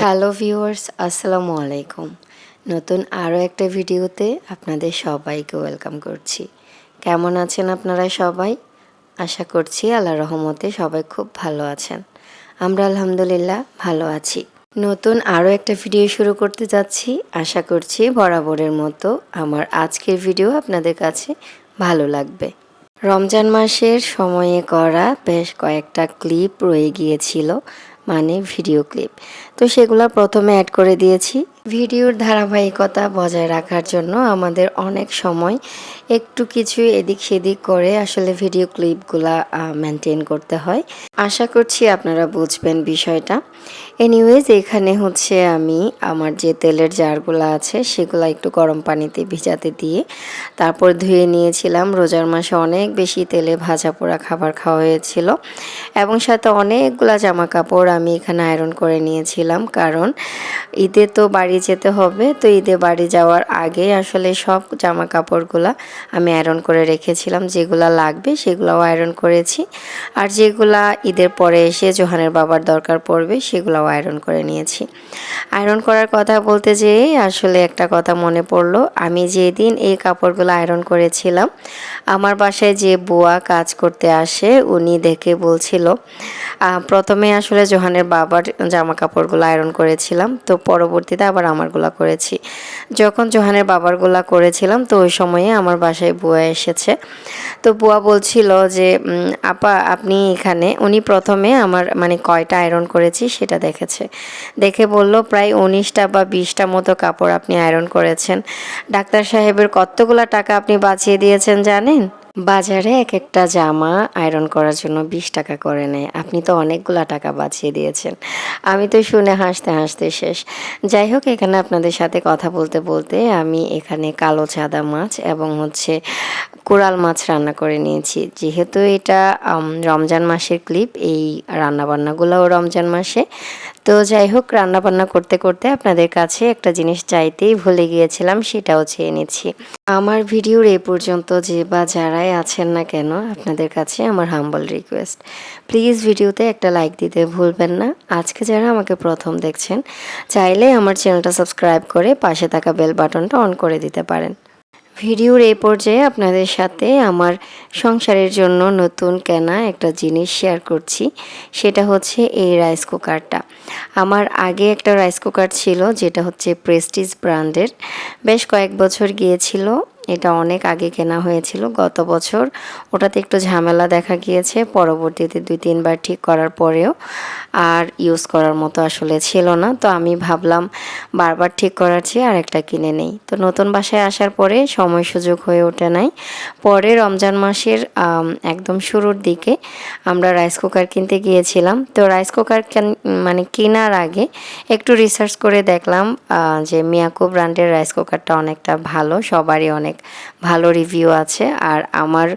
Hello viewers, আসসালামু আলাইকুম। নতুন আরও একটা ভিডিওতে আপনাদের সবাইকে ওয়েলকাম করছি। কেমন আছেন আপনারা সবাই? আশা করছি আল্লাহর রহমতে সবাই খুব ভালো আছেন। আমরা আলহামদুলিল্লাহ ভালো আছি। নতুন আরও একটা ভিডিও শুরু করতে যাচ্ছি। আশা করছি বরাবরের মতো আমার আজকের ভিডিও আপনাদের কাছে ভালো লাগবে। রমজান মাসের সময়ে করা বেশ কয়েকটা ক্লিপ রয়ে গিয়েছিল, মানে ভিডিও ক্লিপ। তো সেগুলো প্রথমে অ্যাড করে দিয়েছি। ভিডিওর ধারাবাহিকতা বজায় রাখার জন্য আমাদের অনেক সময় একটু কিছু এদিক সেদিক করে আসলে ভিডিও ক্লিপগুলা মেনটেন করতে হয়। আশা করছি আপনারা বুঝবেন বিষয়টা। এনিওয়েজ, এখানে হচ্ছে আমি আমার যে তেলের জারগুলো আছে সেগুলো একটু গরম পানিতে ভিজাতে দিয়ে তারপর ধুয়ে নিয়েছিলাম। রোজার মাসে অনেক বেশি তেলে ভাজা পোড়া খাবার খাওয়া হয়েছিল এবং সাথে অনেকগুলা জামা কাপড় আমি এখানে আয়রন করে নিয়েছিলাম, কারণ ঈদে তো বাড়ি যেতে হবে। তো ঈদে বাড়ি যাওয়ার আগে আসলে সব জামা কাপড়গুলা আমি আয়রন করে রেখেছিলাম, যেগুলা লাগবে সেগুলাও আয়রন করেছি, আর যেগুলা ঈদের পরে এসে জোহানের বাবার দরকার পড়বে সেগুলাও আয়রন করে নিয়েছি। আয়রন করার কথা বলতে যেয়ে আসলে একটা কথা মনে পড়লো। আমি যেদিন এই কাপড়গুলো আয়রন করেছিলাম, আমার বাসায় যে বুয়া কাজ করতে আসে উনি দেখে বলছিল, প্রথমে আসলে জোহানের বাবার জামা কাপড়গুলো আয়রন করেছিলাম, তো পরবর্তীতে আবার আমারগুলা করেছি। যখন জোহানের বাবারগুলা করেছিলাম তো ওই সময়ে আমার বাসায় বুয়া এসেছে। তো বুয়া বলছিল যে আপা আপনি এখানে, উনি প্রথমে আমার মানে কয়টা আয়রন করেছি সেটা দেখেছে, দেখে বলল প্রায় 19টা বা 20টা মতো কাপড় আপনি আয়রন করেছেন। ডাক্তার সাহেবের কতগুলা টাকা আপনি বাঁচিয়ে দিয়েছেন জানেন? বাজারে এক একটা জামা আয়রন করার জন্য 20 টাকা করে নেয়, আপনি তো অনেকগুলা টাকা বাঁচিয়ে দিয়েছেন। আমি তো শুনে হাসতে হাসতে শেষ। যাই হোক, এখানে আপনাদের সাথে কথা বলতে বলতে আমি এখানে কালো চাঁদা মাছ এবং হচ্ছে কোরাল মাছ রান্না করে নিয়েছি। যেহেতু এটা রমজান মাসের ক্লিপ, এই রান্নাবান্নাগুলোও রমজান মাসে। তো যাই হোক, রান্নাবান্না করতে করতে আপনাদের কাছে একটা জিনিস চাইতেই ভুলে গিয়েছিলাম, সেটাও চেয়ে নিচ্ছি। আমার ভিডিওর এ পর্যন্ত যে বা যারাই আছেন না কেন, আপনাদের কাছে আমার হাম্বল রিকোয়েস্ট, প্লিজ ভিডিওতে একটা লাইক দিতে ভুলবেন না। আজকে যারা আমাকে প্রথম দেখছেন, চাইলে আমার চ্যানেলটা সাবস্ক্রাইব করে পাশে থাকা বেল বাটনটা অন করে দিতে পারেন। ভিডিওর এই পর্যায়ে আপনাদের সাথে আমার সংসারের জন্য নতুন কেনা একটা জিনিস শেয়ার করছি। সেটা হচ্ছে এই রাইস কুকারটা। আমার আগে একটা রাইস কুকার ছিল, যেটা হচ্ছে প্রেস্টিজ ব্র্যান্ডের। বেশ কয়েক বছর গিয়েছিল, এটা অনেক আগে কেনা হয়েছিল। গত বছর ওটাতে একটু ঝামেলা দেখা গিয়েছে, পরবর্তীতে 2-3 বার ঠিক করার পরেও আর ইউজ করার মতো আসলে ছিল না। তো আমি ভাবলাম বারবার ঠিক করার চেয়ে আর একটা কিনে নেই। তো নতুন বাসায় আসার পরে সময় সুযোগ হয়ে ওঠে নাই। পরে রমজান মাসের একদম শুরুর দিকে আমরা রাইস কুকার কিনতে গিয়েছিলাম। তো রাইস কুকার মানে কেনার আগে একটু রিসার্চ করে দেখলাম যে মিয়াকো ব্র্যান্ডের রাইস কুকারটা অনেকটা ভালো, সবারই অনেক ভালো রিভিউ আছে। আর আমার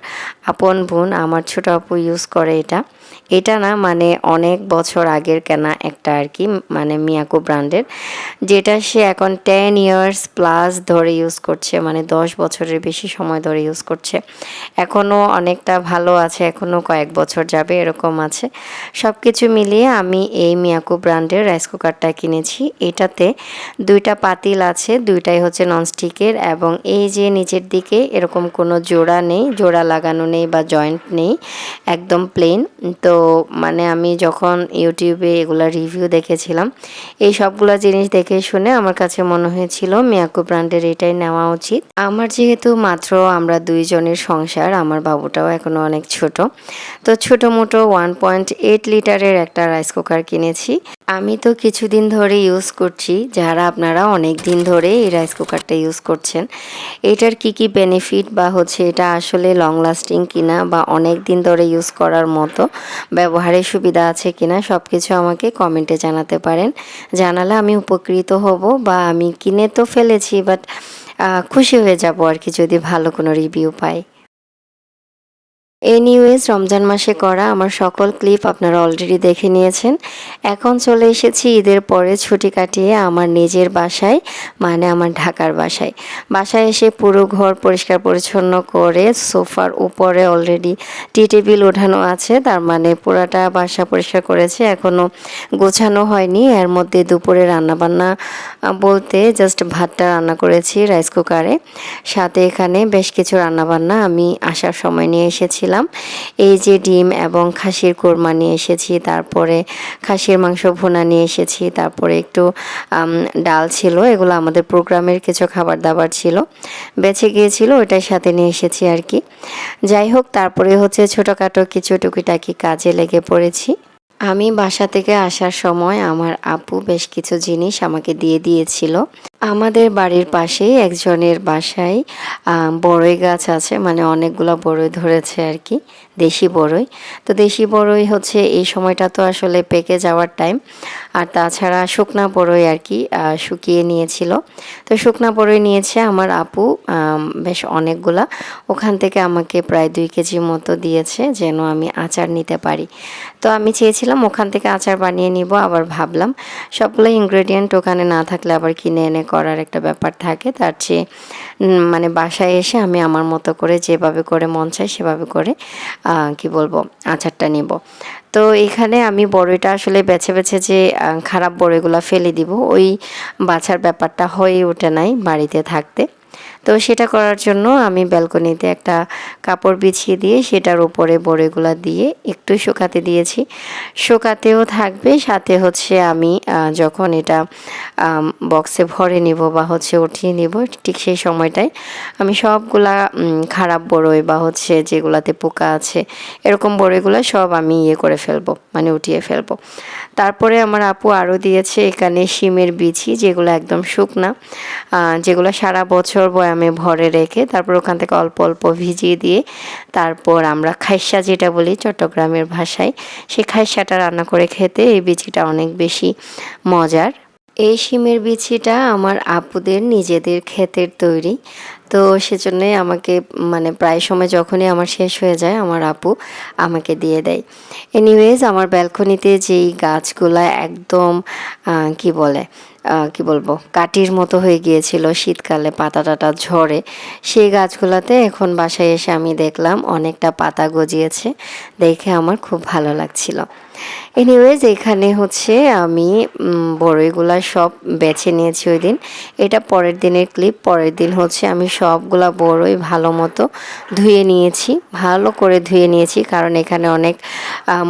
আপন বোন, আমার ছোট আপু ইউজ করে এটা। এটা না মানে অনেক বছর আগের কেনা একটা আর কি, মানে মিয়াকো ব্র্যান্ডের, যেটা সে এখন 10 ইয়ার্স প্লাস ধরে ইউজ করছে, মানে 10 বছরের বেশি সময় ধরে ইউজ করছে। এখনও অনেকটা ভালো আছে, এখনও কয়েক বছর যাবে এরকম আছে। সব কিছু মিলিয়ে আমি এই মিয়াকো ব্র্যান্ডের রাইস কুকারটা কিনেছি। এটাতে 2টা পাতিল আছে, 2টাই হচ্ছে ননস্টিকের, এবং এই যে নিচের দিকে এরকম কোনো জোড়া নেই, জোড়া লাগানো নেই বা জয়েন্ট নেই, একদম প্লেন। তো মানে আমি যখন ইউটিউবে এগুলা রিভিউ দেখেছিলাম, এই সবগুলো জিনিস দেখে শুনে আমার কাছে মনে হয়েছিল মিয়াকো ব্র্যান্ডের এটাই নেওয়া উচিত। আমার যেহেতু মাত্র আমরা 2 জনের সংসার, আমার বাবুটাও এখনও অনেক ছোট, তো ছোটো মোটো 1.8 লিটারের একটা রাইস কুকার কিনেছি। আমি তো কিছুদিন ধরে ইউজ করছি, যারা আপনারা অনেক দিন ধরে এই রাইস কুকারটা ইউজ করছেন, এটার কি বেনিফিট বা হচ্ছে এটা আসলে লং লাস্টিং কিনা বা অনেক দিন ধরে ইউজ করার মতো ব্যবহারের সুবিধা আছে কিনা, সব কিছু আমাকে কমেন্টে জানাতে পারেন। জানালে আমি উপকৃত হব, বা আমি কিনে তো ফেলেছি বাট খুশি হয়ে যাব আর কি যদি ভালো কোনো রিভিউ পাই। এনিওয়েজ রমজান মাসে করা আমার সকল ক্লিপ আপনারা অলরেডি দেখে নিয়েছেন। এখন চলে এসেছি ঈদের পরে ছুটি কাটিয়ে আমার নিজের বাসায়, মানে আমার ঢাকার বাসায়। বাসায় এসে পুরো ঘর পরিষ্কার পরিচ্ছন্ন করে সোফার উপরে অলরেডি টি টেবিল ওঠানো আছে, তার মানে পুরাটা বাসা পরিষ্কার করেছে, এখনও গোছানো হয়নি। এর মধ্যে দুপুরে রান্নাবান্না বলতে জাস্ট ভাতটা রান্না করেছি রাইস কুকারে, সাথে এখানে বেশ কিছু রান্নাবান্না আমি আসার সময় নিয়ে এসেছিলাম। এই যে ডিম এবং খাসির কোরমা নিয়ে এসেছি, তারপরে খাসির মাংস ভুনা নিয়ে এসেছি, তারপরে একটু ডাল ছিল, এগুলো আমাদের প্রোগ্রামের কিছু খাবার দাবার ছিল, বেঁচে গিয়েছিল, ওইটার সাথে নিয়ে এসেছি আর কি। যাই হোক, তারপরে হচ্ছে ছোটোখাটো কিছু টুকিটাকি কাজে লেগে পড়েছি। আমি বাসা থেকে আসার সময় আমার আপু বেশ কিছু জিনিস আমাকে দিয়ে দিয়েছিল। আমাদের বাড়ির পাশেই একজনের বাসায় বড়ই গাছ আছে, মানে অনেকগুলো বড়ই ধরেছে আর কি, দেশি বড়ই। তো দেশি বড়ই হচ্ছে এই সময়টা তো আসলে পেকে যাওয়ার টাইম, আর তাছাড়া শুকনা বড়ই আর কি শুকিয়ে নিয়েছিল। তো শুকনা বড়ই নিয়েছে আমার আপু বেশ অনেকগুলা, ওখান থেকে আমাকে প্রায় 2 কেজি মতো দিয়েছে যেন আমি আচার নিতে পারি। তো আমি চেয়েছিলাম ওখান থেকে আচার বানিয়ে নিব, আবার ভাবলাম সবগুলো ইনগ্রেডিয়েন্ট ওখানে না থাকলে আবার কিনে এনে করার একটা ব্যাপার থাকে, তার চেয়ে মানে বাসায় এসে আমি আমার মতো করে যেভাবে করে মন চাই সেভাবে করে কি বলবো আচারটা নিব। তো এখানে আমি বড়ইটা আসলে বেছে বেছে যে খারাপ বড়ইগুলো ফেলে দিব, ওই বাছার ব্যাপারটা হয়ে ওঠে নাই বাড়িতে থাকতে। তো সেটা করার জন্য আমি ব্যালকনিতে একটা কাপড় বিছিয়ে দিয়ে সেটার উপরে বড়িগুলা দিয়ে একটু শুকাতে দিয়েছি। শুকাতেও থাকবে, সাথে হচ্ছে আমি যখন এটা বক্সে ভরে নিব বা হচ্ছে উঠিয়ে নিব, ঠিক সেই সময়টায় আমি সবগুলা খারাপ বড়ই বা হচ্ছে যেগুলাতে পোকা আছে এরকম বড়িগুলো সব আমি করে ফেলবো, মানে উঠিয়ে ফেলবো। তারপরে আমার আপু আরও দিয়েছে এখানে শিমের বিচি, যেগুলো একদম শুকনা, যেগুলো সারা বছর বয়ামে ভরে রেখে তারপর ওখান থেকে অল্প অল্প ভিজিয়ে দিয়ে তারপর আমরা খাইসা যেটা বলি চট্টগ্রামের ভাষায়, সেই খাইসাটা রান্না করে খেতে এই বিচিটা অনেক বেশি মজার। এই শিমের বিচিটা আমার আপুদের নিজেদের ক্ষেতের তৈরি, তো সেজন্যই আমাকে মানে প্রায় সময় যখনই আমার শেষ হয়ে যায় আমার আপু আমাকে দিয়ে দেয়। এনিওয়েজ আমার ব্যালকনিতে যেই গাছগুলা একদম কি বলবো কাঠির মতো হয়ে গিয়েছিল শীতকালে, পাতা টাতা ঝরে, সেই গাছগুলাতে এখন বাসায় এসে আমি দেখলাম অনেকটা পাতা গজিয়েছে, দেখে আমার খুব ভালো লাগছিল। এনিওয়েজ এখানে হচ্ছে আমি বড়ইগুলা সব বেছে নিয়েছি ওই দিন, এটা পরের দিনের ক্লিপ। পরের দিন হচ্ছে আমি সবগুলা বড়ই ভালো মতো ধুয়ে নিয়েছি, ভালো করে ধুয়ে নিয়েছি, কারণ এখানে অনেক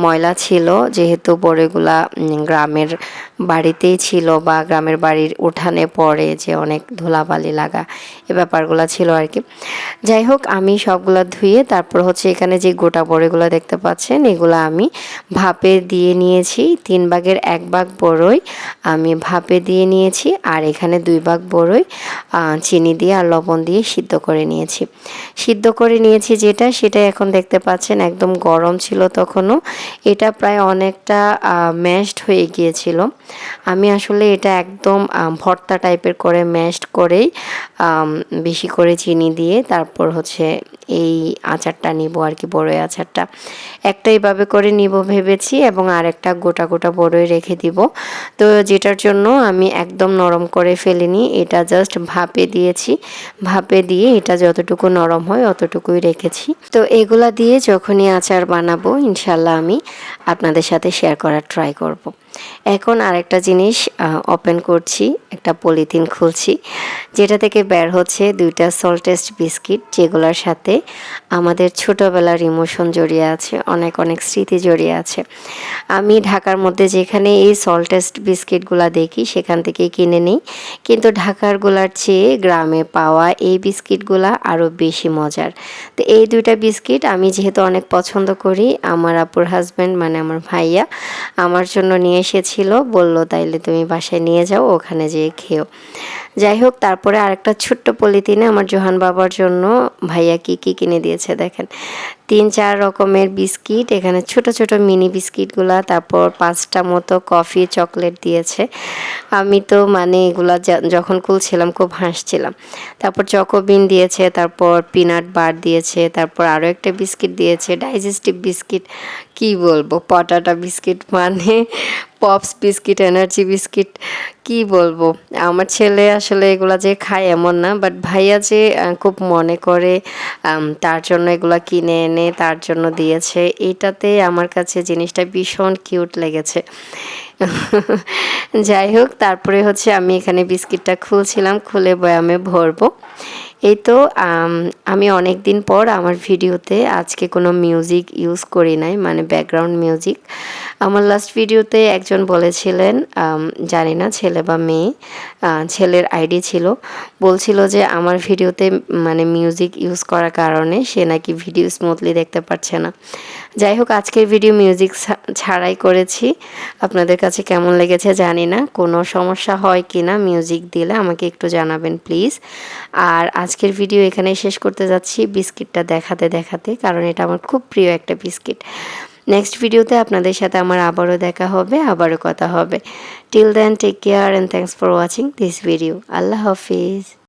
ময়লা ছিল, যেহেতু বড়ইগুলা গ্রামের বাড়িতেই ছিল বা গ্রামের বাড়ির উঠানে পড়ে যে অনেক ধুলাবালি লাগা, এ ব্যাপারগুলো ছিল আর কি। যাই হোক, আমি সবগুলা ধুয়ে তারপর হচ্ছে এখানে যে গোটা বড়িগুলো দেখতে পাচ্ছেন এগুলো আমি ভাপে দিয়ে নিয়েছি। 3 ভাগের 1 ভাগ বড়ই আমি ভাপে দিয়ে নিয়েছি, আর এখানে 2 ভাগ বড়ই চিনি দিয়ে আর লবণ দিয়ে সিদ্ধ করে নিয়েছি। সিদ্ধ করে নিয়েছি সেটা এখন দেখতে পাচ্ছেন একদম গরম ছিল তখনও, এটা প্রায় অনেকটা ম্যাশড হয়ে গিয়েছিল। আমি আসলে এটা একদম ভর্তা টাইপের করে ম্যাশড করেই বেশি করে চিনি দিয়ে তারপর হচ্ছে এই আচারটা নিব আর কি, বড়ই আচারটা একটা এইভাবে করে নিব ভেবেছি, এবং আরেকটা গোটা গোটা বড়ই রেখে দিব। তো যেটার জন্য আমি একদম নরম করে ফেলিনি, এটা জাস্ট ভাপে দিয়েছি, ভাপে দিয়ে এটা যতটুকু নরম হয় অতটুকুই রেখেছি। তো এগুলা দিয়ে যখনই আচার বানাবো ইনশাল্লাহ আমি আপনাদের সাথে শেয়ার করার ট্রাই করব। এখন আরেকটা জিনিস ওপেন করছি, একটা পলিথিন খুলছি, যেটা থেকে বের হচ্ছে 2টা সল্টেস্ট বিস্কিট, যেগুলোর সাথে আমাদের ছোটোবেলার ইমোশন জড়িয়ে আছে, অনেক অনেক স্মৃতি জড়িয়ে আছে। আমি ঢাকার মধ্যে যেখানে এই সল্টেস্ট বিস্কিটগুলো দেখি সেখান থেকেই কিনে নিই, কিন্তু ঢাকারগুলার চেয়ে গ্রামে পাওয়া এই বিস্কিটগুলা আরও বেশি মজার। তো এই 2টা বিস্কিট আমি যেহেতু অনেক পছন্দ করি, আমার আপুর হাজব্যান্ড মানে আমার ভাইয়া আমার জন্য নিয়ে এসেছিল, বলল তাইলে তুমি বাসায় নিয়ে যাও, ওখানে যেয়ে খেও। যাই হোক, তারপরে আরেকটা ছোট্ট পলিথিনে আমার জোহান বাবার জন্য ভাইয়া কি কি কিনে দিয়েছে দেখেন, 3-4 রকমের বিস্কিট, এখানে ছোট ছোট মিনি বিস্কিটগুলা, তারপর 5টা মতো কফি চকলেট দিয়েছে। আমি তো মানে এগুলা যখন খুলছিলাম খুব হাসছিলাম। তারপর চকোবিন দিয়েছে, তারপর পিনাট বার দিয়েছে, তারপর আরও একটা বিস্কিট দিয়েছে, ডাইজেস্টিভ বিস্কিট। কি বলবো, পটাটা বিস্কিট মানে পপস বিস্কিট, এনার্জি বিস্কিট, কি বলবো। আমার ছেলে আসলে এগুলা যে খায় এমন না, বাট ভাইয়া যে খুব মনে করে তার জন্য এগুলা কিনে এনে তার জন্য দিয়েছে, এটাতে আমার কাছে জিনিসটা ভীষণ কিউট লেগেছে। যাই হোক, তারপরে হচ্ছে আমি এখানে বিস্কিটটা খুলছিলাম, খুলে বয়ামে ভরবো। এই তো আমি অনেক দিন পর আমার ভিডিওতে আজকে কোনো মিউজিক ইউজ করি নাই, মানে ব্যাকগ্রাউন্ড মিউজিক। আমার লাস্ট ভিডিওতে একজন বলেছিলেন, জানি না ছেলে বা মেয়ে, ছেলের আইডি ছিল, বলছিল যে আমার ভিডিওতে মানে মিউজিক ইউজ করার কারণে সে নাকি ভিডিও স্মুথলি দেখতে পাচ্ছে না। যাই হোক, আজকের ভিডিও মিউজিক ছাড়াই করেছি। আপনাদের কাছে কেমন লেগেছে জানি না, কোনো সমস্যা হয় কি না মিউজিক দিলে আমাকে একটু জানাবেন প্লিজ। আর আজকের ভিডিও এখানেই শেষ করতে যাচ্ছি বিস্কিটটা দেখাতে দেখাতে, কারণ এটা আমার খুব প্রিয় একটা বিস্কিট। নেক্সট ভিডিওতে আপনাদের সাথে আমার আবারও দেখা হবে, আবারও কথা হবে। Till then take care and thanks for watching this video. আল্লাহ হাফিজ।